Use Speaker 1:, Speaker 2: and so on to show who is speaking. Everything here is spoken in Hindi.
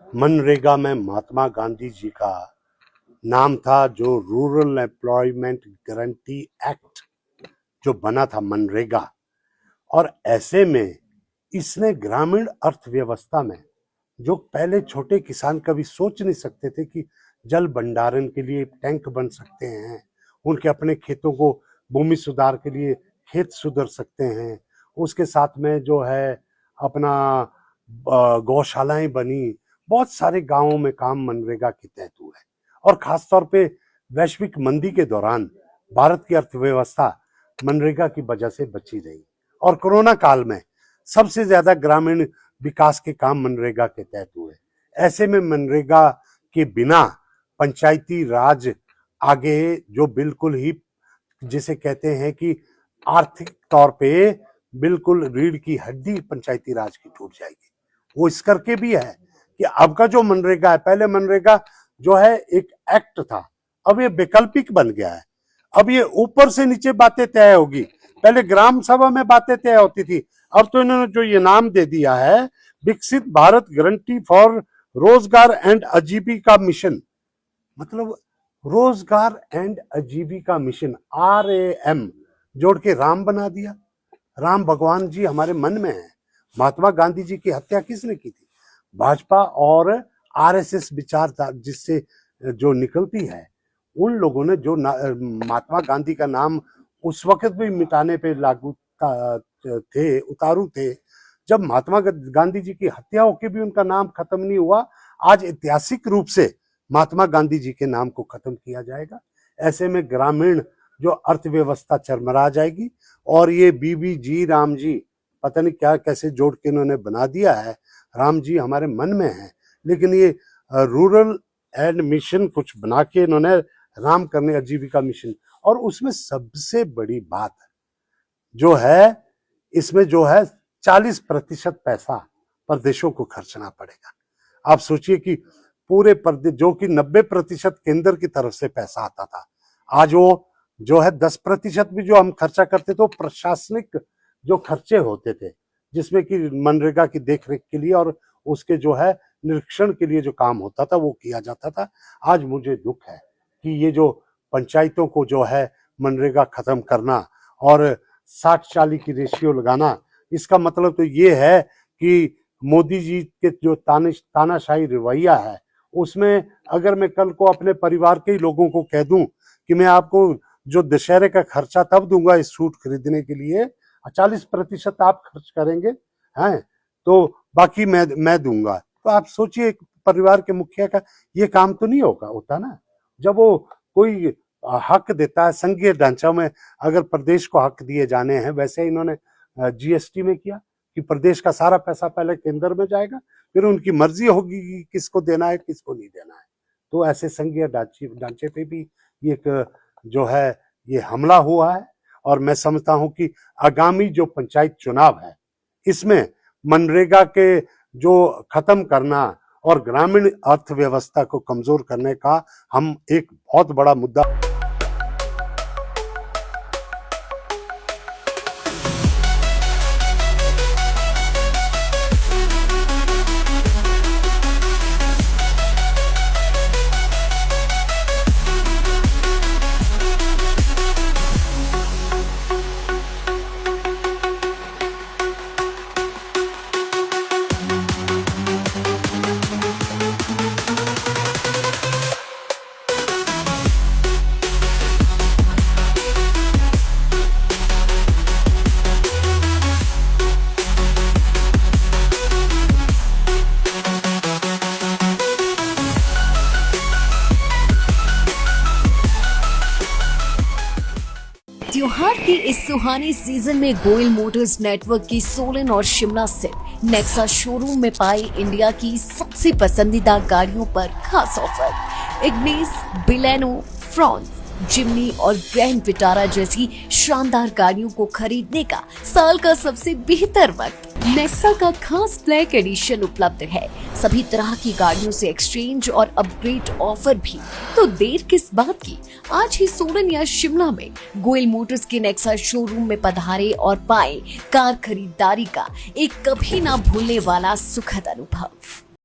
Speaker 1: मनरेगा में महात्मा गांधी जी का नाम था, जो रूरल एम्प्लॉयमेंट गारंटी एक्ट जो बना था मनरेगा। और ऐसे में इसने ग्रामीण अर्थव्यवस्था में, जो पहले छोटे किसान कभी सोच नहीं सकते थे कि जल भंडारण के लिए टैंक बन सकते हैं, उनके अपने खेतों को भूमि सुधार के लिए खेत सुधर सकते हैं, उसके साथ में जो है अपना गौशालाएं बनी, बहुत सारे गांवों में काम मनरेगा के तहत हुआ है। और खासतौर पे वैश्विक मंदी के दौरान भारत की अर्थव्यवस्था मनरेगा की वजह से बची रही। और कोरोना काल में सबसे ज्यादा ग्रामीण विकास के काम मनरेगा के तहत हुए। ऐसे में मनरेगा के बिना पंचायती राज आगे, जो बिल्कुल ही जिसे कहते हैं कि आर्थिक तौर पे बिल्कुल रीढ़ की हड्डी पंचायती राज की टूट जाएगी। वो इस करके भी है कि अब का जो मनरेगा है, पहले मनरेगा जो है एक एक्ट था, अब ये वैकल्पिक बन गया है। अब ये ऊपर से नीचे बातें तय होगी। पहले ग्राम सभा में बातें तय होती थी, अब तो इन्होंने जो ये नाम दे दिया है विकसित भारत गारंटी फॉर रोजगार एंड आजीविका मिशन, मतलब रोजगार एंड आजीविका मिशन, RAM जोड़ के राम बना दिया। राम भगवान जी हमारे मन में है। महात्मा गांधी जी की हत्या किसने की थी? भाजपा और RSS विचारधारा जिससे जो निकलती है, उन लोगों ने जो महात्मा गांधी का नाम उस वक्त भी मिटाने पे लागू थे, उतारू थे। जब महात्मा गांधी जी की हत्या होके भी उनका नाम खत्म नहीं हुआ, आज ऐतिहासिक रूप से महात्मा गांधी जी के नाम को खत्म किया जाएगा। ऐसे में ग्रामीण जो अर्थव्यवस्था चरमरा जाएगी। और ये BBG राम जी, पता नहीं क्या कैसे जोड़ के इन्होंने बना दिया है। राम जी हमारे मन में है, लेकिन ये रूरल एंड मिशन कुछ बना के इन्होंने राम करने, आजीविका मिशन। और उसमें सबसे बड़ी बात जो है, इसमें जो है 40% पैसा प्रदेशों को खर्चना पड़ेगा। आप सोचिए कि पूरे प्रदेश, जो कि 90% केंद्र की तरफ से पैसा आता था, आज वो जो है 10% भी जो हम खर्चा करते थे, प्रशासनिक जो खर्चे होते थे, जिसमें कि मनरेगा की देखरेख के लिए और उसके जो है निरीक्षण के लिए जो काम होता था वो किया जाता था। आज मुझे दुख है कि ये जो पंचायतों को जो है मनरेगा खत्म करना और 60-40 की रेशियो लगाना, इसका मतलब तो ये है कि मोदी जी के जो तानाशाही रवैया है, उसमें अगर मैं कल को अपने परिवार के ही लोगों को कह दूं कि मैं आपको जो दशहरे का खर्चा तब दूंगा इस सूट खरीदने के लिए, 40% आप खर्च करेंगे हैं, तो बाकी मैं दूंगा। तो आप सोचिए परिवार के मुखिया का ये काम तो नहीं होता ना। जब वो कोई हक देता है, संघीय ढांचा में अगर प्रदेश को हक दिए जाने हैं, वैसे इन्होंने GST में किया कि प्रदेश का सारा पैसा पहले केंद्र में जाएगा, फिर उनकी मर्जी होगी कि किसको देना है किसको नहीं देना है। तो ऐसे संघीय ढांचे पे भी ये एक जो है ये हमला हुआ है। और मैं समझता हूं कि आगामी जो पंचायत चुनाव है, इसमें मनरेगा के जो खत्म करना और ग्रामीण अर्थव्यवस्था को कमजोर करने का हम एक बहुत बड़ा मुद्दा
Speaker 2: त्योहार के इस सुहाने सीजन में गोयल मोटर्स नेटवर्क की सोलन और शिमला स्थित नेक्सा शोरूम में पाई इंडिया की सबसे पसंदीदा गाड़ियों पर खास ऑफर। इग्निस, बिलेनो, फ्रॉन्स, जिम्नी और ग्रैंड विटारा जैसी शानदार गाड़ियों को खरीदने का साल का सबसे बेहतर वक्त। नेक्सा का खास ब्लैक एडिशन उपलब्ध है। सभी तरह की गाड़ियों से एक्सचेंज और अपग्रेड ऑफर भी। तो देर किस बात की, आज ही सोलन या शिमला में गोयल मोटर्स के नेक्सा शोरूम में पधारे और पाएं कार खरीदारी का एक कभी ना भूलने वाला सुखद अनुभव।